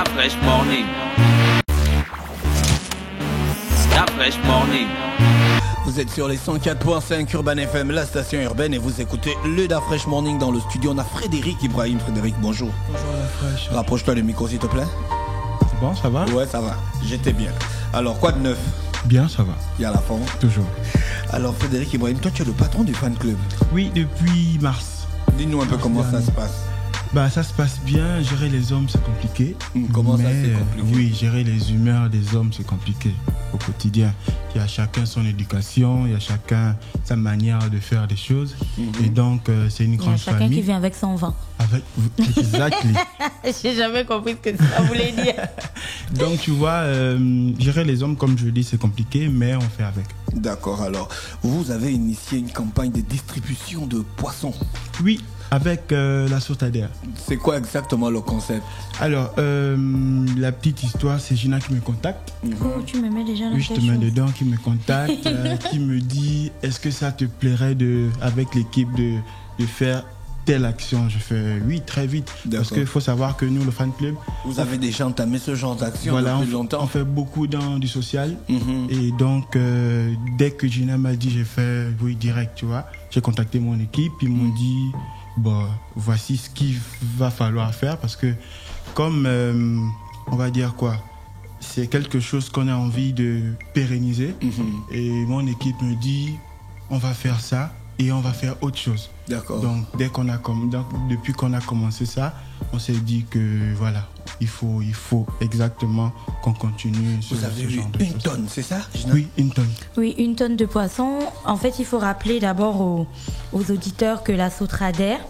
La Fresh Morning. La Fresh Morning. Vous êtes sur les 104.5 Urban FM, la station urbaine, et vous écoutez le Da Fresh Morning. Dans le studio, on a Frédéric Ibrahim. Frédéric, bonjour. Bonjour La Fresh. Rapproche-toi du micro, s'il te plaît. C'est bon, ça va? Ouais, ça va. J'étais bien. Alors, quoi de neuf? Bien, ça va. Il y a la forme. Toujours. Alors, Frédéric Ibrahim, toi, tu es le patron du fan club. Oui, depuis mars. Dis-nous un peu comment ça se passe. Bah, ça se passe bien. Gérer les hommes, c'est compliqué. Comment ça, c'est compliqué? Oui, gérer les humeurs des hommes, c'est compliqué au quotidien. Il y a chacun son éducation, il y a chacun sa manière de faire des choses. Et donc, c'est une grande famille. Il y a chacun qui vient avec son vin. Avec... Exactly. J'ai jamais compris ce que ça voulait dire. Donc, tu vois, gérer les hommes, comme je le dis, c'est compliqué, mais on fait avec. D'accord, alors, vous avez initié une campagne de distribution de poissons. Oui, avec la Sautadère. C'est quoi exactement le concept? Alors, la petite histoire, c'est Gina qui me contacte. Oh, tu me mets déjà dans Oui, je te mets dedans, qui me contacte, qui me dit, est-ce que ça te plairait avec l'équipe de faire telle action? Je fais oui, très vite. Parce qu'il faut savoir que nous, le fan club... Vous avez déjà entamé ce genre d'action depuis longtemps? On fait beaucoup dans du social. Et donc, dès que Gina m'a dit, j'ai fait oui, direct, tu vois. J'ai contacté mon équipe, ils m'ont dit, bon, voici ce qu'il va falloir faire. Parce que comme, on va dire quoi, c'est quelque chose qu'on a envie de pérenniser. Et mon équipe me dit, on va faire ça et on va faire autre chose. D'accord. Donc, depuis qu'on a commencé ça, on s'est dit que voilà, il faut exactement qu'on continue. Vous avez eu une tonne, c'est ça, Gina? Oui, une tonne. Oui, une tonne de poissons. En fait, il faut rappeler d'abord aux auditeurs que la Sautadère,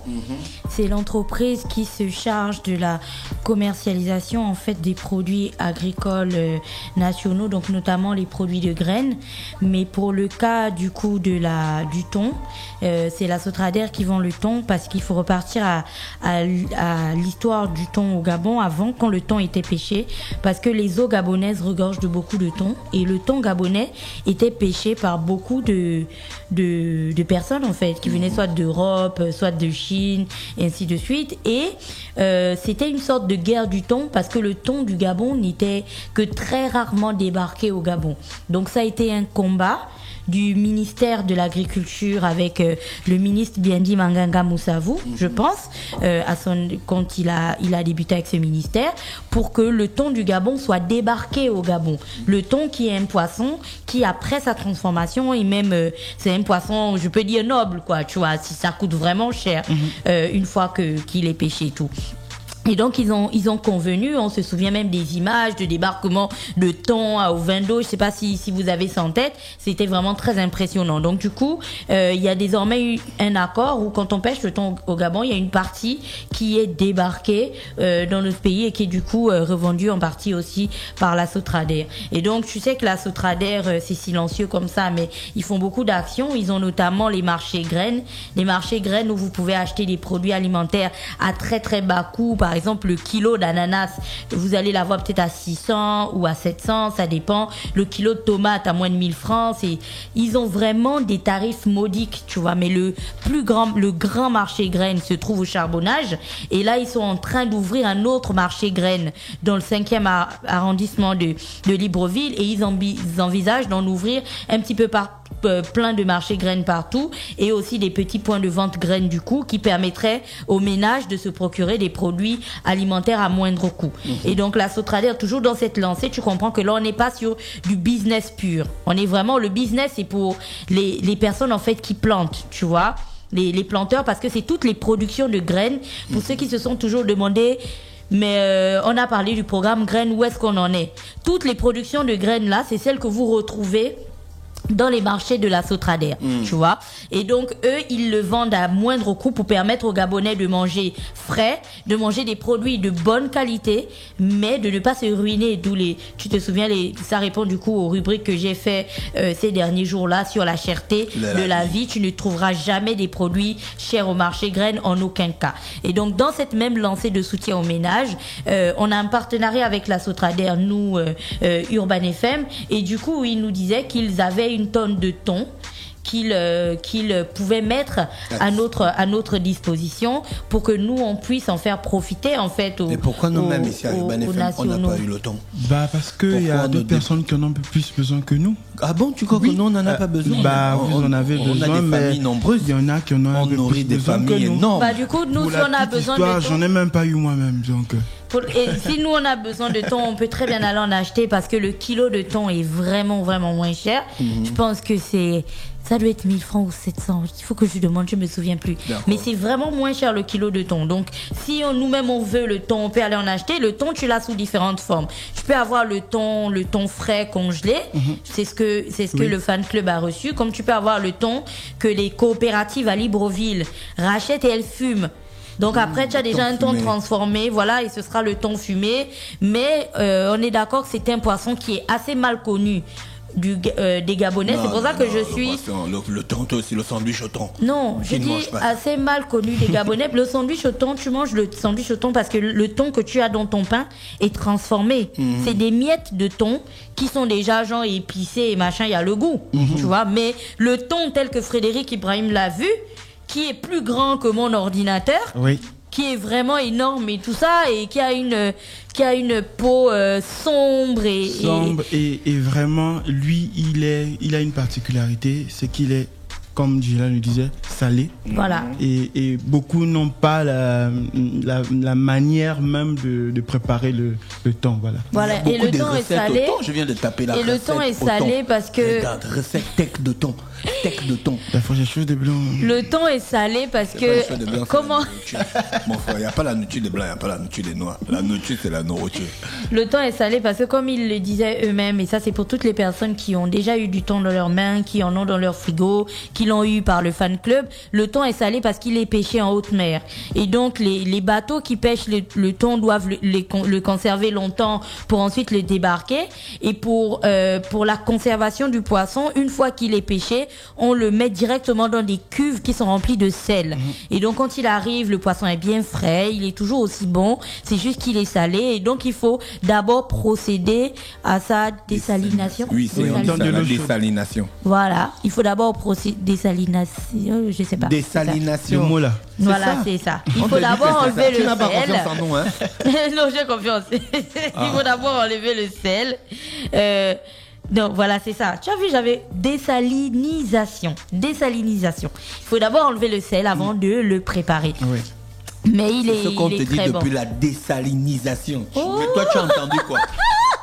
c'est l'entreprise qui se charge de la commercialisation en fait des produits agricoles nationaux, donc notamment les produits de graines. Mais pour le cas du coup du thon, c'est la Sautadère qui vend le thon, parce qu'il faut repartir à l'histoire du thon au Gabon avant, quand le thon était pêché, parce que les eaux gabonaises regorgent de beaucoup de thon, et le thon gabonais était pêché par beaucoup de personnes en fait, qui venaient soit d'Europe, soit de Chine, et ainsi de suite. Et c'était une sorte de guerre du thon, parce que le thon du Gabon n'était que très rarement débarqué au Gabon. Donc ça a été un combat du ministère de l'Agriculture avec le ministre Biendi Manganga Moussavou, je pense, quand il a débuté avec ce ministère, pour que le thon du Gabon soit débarqué au Gabon. Le thon qui est un poisson qui, après sa transformation, et même c'est un poisson, je peux dire noble, quoi, tu vois, si ça coûte vraiment cher une fois qu'il est pêché et tout. Et donc ils ont convenu, on se souvient même des images de débarquement de thon au vin d'eau, je sais pas si vous avez ça en tête, c'était vraiment très impressionnant. Donc du coup, il y a désormais eu un accord où quand on pêche le thon au Gabon, il y a une partie qui est débarquée dans notre pays et qui est du coup revendue en partie aussi par la Sautadère. Et donc tu sais que la Sautadère, c'est silencieux comme ça, mais ils font beaucoup d'actions. Ils ont notamment les marchés graines où vous pouvez acheter des produits alimentaires à très très bas coût. Par exemple, le kilo d'ananas, vous allez l'avoir peut-être à 600 ou à 700, ça dépend. Le kilo de tomates à moins de 1000 francs. Ils ont vraiment des tarifs modiques, tu vois. Mais le grand marché graines se trouve au Charbonnage. Et là, ils sont en train d'ouvrir un autre marché graines dans le 5e arrondissement de Libreville. Et ils envisagent d'en ouvrir un petit peu plein de marchés graines partout, et aussi des petits points de vente graines du coup, qui permettraient aux ménages de se procurer des produits alimentaires à moindre coût. Et donc la Sautadère, toujours dans cette lancée, tu comprends que là on n'est pas sur du business pur, on est vraiment, le business c'est pour les personnes en fait qui plantent, tu vois, les planteurs, parce que c'est toutes les productions de graines. Pour ceux qui se sont toujours demandé, mais on a parlé du programme graines, où est-ce qu'on en est? Toutes les productions de graines là, c'est celles que vous retrouvez dans les marchés de la Sautadère, tu vois. Et donc, eux, ils le vendent à moindre coût pour permettre aux Gabonais de manger frais, de manger des produits de bonne qualité, mais de ne pas se ruiner. D'où tu te souviens, ça répond du coup aux rubriques que j'ai fait ces derniers jours-là sur la cherté de la vie. Tu ne trouveras jamais des produits chers au marché graines, en aucun cas. Et donc, dans cette même lancée de soutien aux ménages, on a un partenariat avec la Sautadère, nous, Urban FM, et du coup, ils nous disaient qu'ils avaient une tonne de thon qu'ils pouvaient mettre à notre disposition pour que nous on puisse en faire profiter en fait Et pourquoi nous-mêmes ici à Urban FM on n'a pas eu le temps? Parce qu'il y a d'autres personnes qui en ont un peu plus besoin que nous. Ah bon, tu crois que nous on n'en a pas besoin? Vous en avez besoin, on a des familles nombreuses. Il y en a qui en ont un peu plus besoin que nous. énormes. Du coup, nous si on a besoin de temps, j'en ai même pas eu moi-même donc. Et si nous on a besoin de thon, on peut très bien aller en acheter parce que le kilo de thon est vraiment moins cher. Je pense que ça doit être 1000 francs ou 700. Il faut que je demande, je me souviens plus. Mais c'est vraiment moins cher le kilo de thon. Donc si nous-mêmes on veut le thon, on peut aller en acheter. Le thon, tu l'as sous différentes formes. Je peux avoir le thon frais congelé. C'est ce que le fan club a reçu. Comme tu peux avoir le thon que les coopératives à Libreville rachètent et elles fument. Donc après, tu as déjà un thon transformé, voilà, et ce sera le thon fumé. Mais on est d'accord que c'est un poisson qui est assez mal connu des Gabonais. C'est pour ça que je suis... Le thon, aussi le sandwich au thon. Non, je dis assez mal connu des Gabonais. Le sandwich au thon, tu manges le sandwich au thon parce que le thon que tu as dans ton pain est transformé. C'est des miettes de thon qui sont déjà genre épicées et machin, il y a le goût, tu vois. Mais le thon tel que Frédéric Ibrahim l'a vu, qui est plus grand que mon ordinateur, qui est vraiment énorme et tout ça, et qui a une peau sombre et vraiment, lui, il a une particularité, c'est qu'il est, comme Gila nous disait, salé. Voilà. Et beaucoup n'ont pas la manière même de préparer le thon. Voilà. Et le thon est salé. Je viens de taper la recette. Et le thon est salé parce que... Regarde, recette tech de thon. La fourchette chose de blanc. Le thon est salé parce que... Comment... Mon frère, il n'y a pas la nourriture des blancs, il n'y a pas la nourriture des noirs. La nourriture, c'est la nourriture. Le thon est salé parce que comme ils le disaient eux-mêmes, et ça c'est pour toutes les personnes qui ont déjà eu du thon dans leurs mains, qui en ont dans leur frigo, qui l'ont eu par le fan club, le thon est salé parce qu'il est pêché en haute mer. Et donc les bateaux qui pêchent le thon doivent le conserver longtemps pour ensuite le débarquer. Et pour la conservation du poisson, une fois qu'il est pêché, on le met directement dans des cuves qui sont remplies de sel. Et donc quand il arrive, le poisson est bien frais, il est toujours aussi bon, c'est juste qu'il est salé. Et donc il faut d'abord procéder à sa désalination. Oui, c'est la désalination. Voilà, il faut d'abord procéder désalination, je sais pas. Désalination. Le mot là. Voilà, c'est ça. Il faut d'abord enlever le sel. Tu n'as pas confiance en nous, hein? Non, j'ai confiance. Il faut d'abord enlever le sel. Donc voilà, c'est ça. Tu as vu, j'avais désalinisation. Désalinisation. Il faut d'abord enlever le sel avant de le préparer. Oui. Mais il est, ce qu'on te dit très depuis bon. la désalinisation. Mais toi, tu as entendu quoi?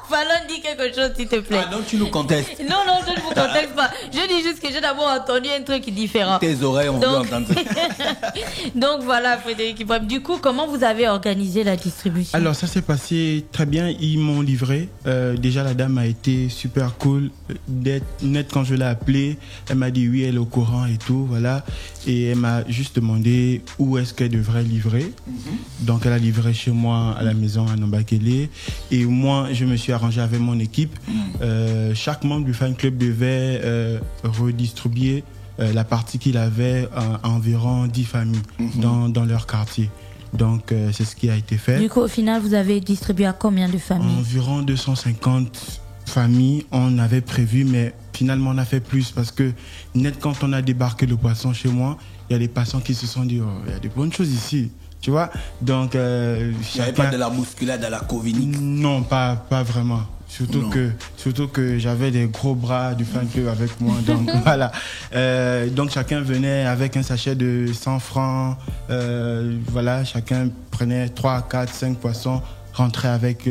Fallon, dis quelque chose, s'il te plaît. Ah non, tu nous contestes. Non, je ne vous conteste pas. Je dis juste que j'ai d'abord entendu un truc différent. Tes oreilles ont dû entendre ça. Donc voilà, Frédéric Ibrahim. Du coup, comment vous avez organisé la distribution? Alors, ça s'est passé très bien. Ils m'ont livré. Déjà, la dame a été super cool. Net, quand je l'ai appelée, elle m'a dit oui, elle est au courant et tout. Voilà. Et elle m'a juste demandé où est-ce qu'elle devrait livrer. Donc, elle a livré chez moi à la maison à Nambakele. Et moi, je me suis arrangé avec mon équipe. Chaque membre du fan club devait redistribuer la partie qu'il avait à environ 10 familles dans leur quartier. Donc, c'est ce qui a été fait. Du coup, au final, vous avez distribué à combien de familles? Environ 250 familles, on avait prévu, mais finalement, on a fait plus parce que net, quand on a débarqué le poisson chez moi, il y a des passants qui se sont dit, oh, il y a des bonnes choses ici. Tu vois, donc... il n'y avait pas de la bousculade à la Covinique? Non, pas vraiment. Surtout que j'avais des gros bras du fan club avec moi. Donc voilà. Donc chacun venait avec un sachet de 100 francs. Voilà, chacun prenait 3, 4, 5 poissons, rentrait avec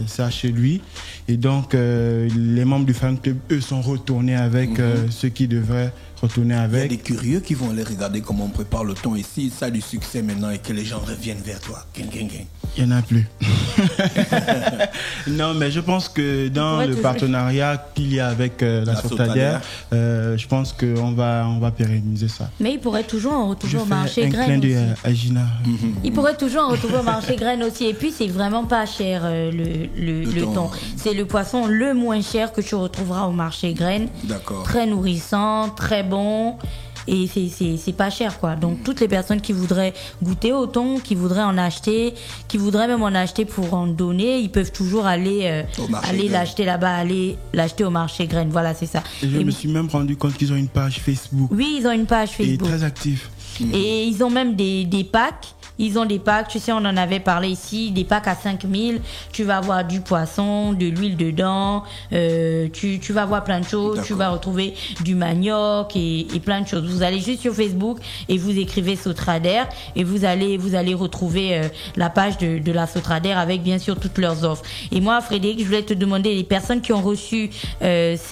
ça chez lui. Et donc les membres du fan club, eux, sont retournés avec ceux qui devraient retourner avec. Il y a des curieux qui vont aller regarder comment on prépare le thon ici, ça a du succès maintenant et que les gens reviennent vers toi. Il n'y en a plus. Non, mais je pense que dans le partenariat qu'il y a avec la Sautadière, je pense qu'on va pérenniser ça. Mais il pourrait toujours en retrouver au marché un graines clin aussi. À Gina. Il pourrait toujours en retrouver au marché graines aussi. Et puis, c'est vraiment pas cher le thon. C'est le poisson le moins cher que tu retrouveras au marché graines. D'accord. Très nourrissant, très bon. et c'est pas cher, quoi. Donc toutes les personnes qui voudraient goûter au thon, qui voudraient en acheter, qui voudraient même en acheter pour en donner, ils peuvent toujours aller l'acheter là-bas, aller l'acheter au marché graines. Voilà, c'est ça. Et je me suis même rendu compte qu'ils ont une page Facebook. Oui, ils ont une page Facebook. Et très actifs. Et ils ont même des packs. Ils ont des packs, tu sais, on en avait parlé ici, des packs à 5000. Tu vas avoir du poisson, de l'huile dedans, tu vas avoir plein de choses. D'accord. Tu vas retrouver du manioc et plein de choses. Vous allez juste sur Facebook et vous écrivez Sotrader et vous allez retrouver la page de la Sotrader avec bien sûr toutes leurs offres. Et moi, Frédéric, je voulais te demander, les personnes qui ont reçu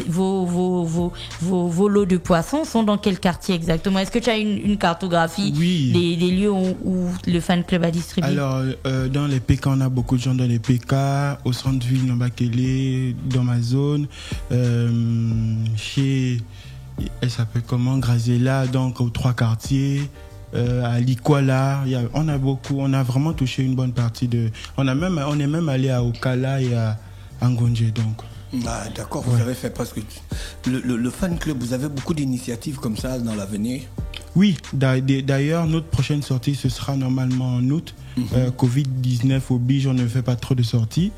vos lots de poissons sont dans quel quartier exactement? Est-ce que tu as une cartographie des lieux où le fan club a distribué? Alors, dans les PK, on a beaucoup de gens dans les PK, au centre-ville, dans Bakélé, dans ma zone, chez, elle s'appelle comment, Grazella, donc aux 3 quartiers, à Likwala, on a vraiment touché une bonne partie de, on est même allé à Okala et à Ngonje, donc. Ah, d'accord, vous avez fait presque le fan club, vous avez beaucoup d'initiatives comme ça dans l'avenir? Oui, d'ailleurs, notre prochaine sortie, ce sera normalement en août. Covid-19 oblige, on ne fait pas trop de sorties.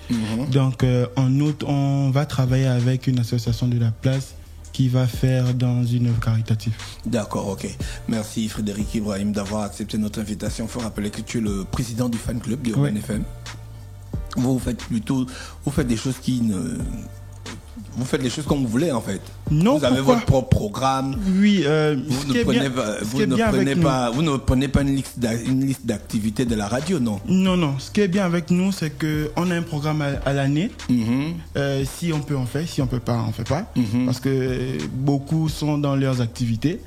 Donc, en août, on va travailler avec une association de la place qui va faire dans une œuvre caritative. D'accord, ok. Merci Frédéric Ibrahim d'avoir accepté notre invitation. Il faut rappeler que tu es le président du fan club d'Urban FM. Vous faites des choses qui ne... Vous faites les choses comme vous voulez en fait. Non, vous avez votre propre programme. Oui, vous ne prenez pas une liste d'activités de la radio, non? Non. Ce qui est bien avec nous, c'est qu'on a un programme à l'année. Si on peut, on fait. Si on peut pas, on fait pas. Parce que beaucoup sont dans leurs activités.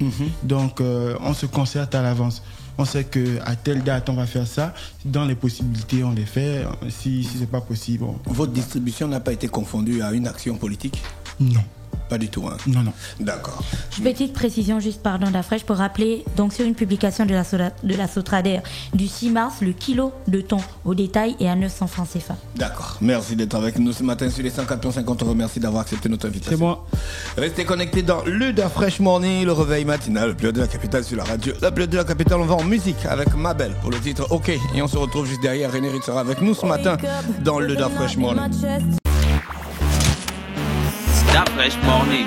Donc, on se concerte à l'avance. On sait qu'à telle date, on va faire ça. Dans les possibilités, on les fait. Si c'est pas possible... Votre distribution n'a pas été confondue à une action politique? Non. Pas du tout, hein? Non. D'accord. Petite précision, juste pardon d'Afresh, pour rappeler, donc sur une publication de la Sotrader du 6 mars, le kilo de thon au détail est à 900 francs CFA. D'accord. Merci d'être avec nous ce matin sur les 104.50 €. Merci d'avoir accepté notre invitation. C'est moi. Restez connectés dans le Dafresh Morning, le réveil matinal, le plus haut de la capitale sur la radio. Le plus haut de la capitale, on va en musique avec Mabel pour le titre OK. Et on se retrouve juste derrière. René Ritz sera avec nous ce matin dans le Dafresh Morning. Dafresh Morning.